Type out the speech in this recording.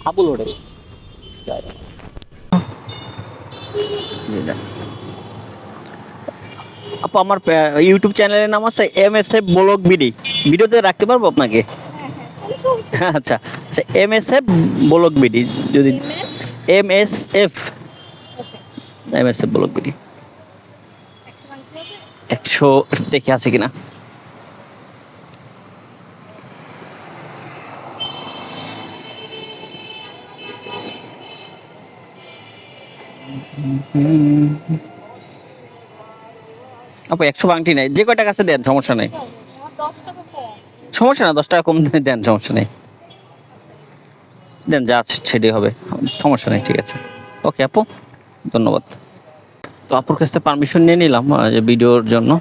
Upload hotel. আপু আমার YouTube চ্যানেলের নাম আছে MSF ব্লগ বিডি, ভিডিওতে রাখতে পারবো আপনাকে? আচ্ছা আচ্ছা, MSF ব্লগ বিডি, যদি MSF ব্লগ বিডি 100 দেখে আছে কিনা। আপু 100 বাংটি নাই, যে কয়টা কাছে দেন সমস্যা নাই, সমস্যা না, 10 টাকা কম দেন, সমস্যা নেই, দেন যা আছে সেটাই হবে, সমস্যা নেই, ঠিক আছে। ওকে আপু, ধন্যবাদ। তো আপুর কাছ থেকে পারমিশন নিয়ে নিলাম যে ভিডিওর জন্য।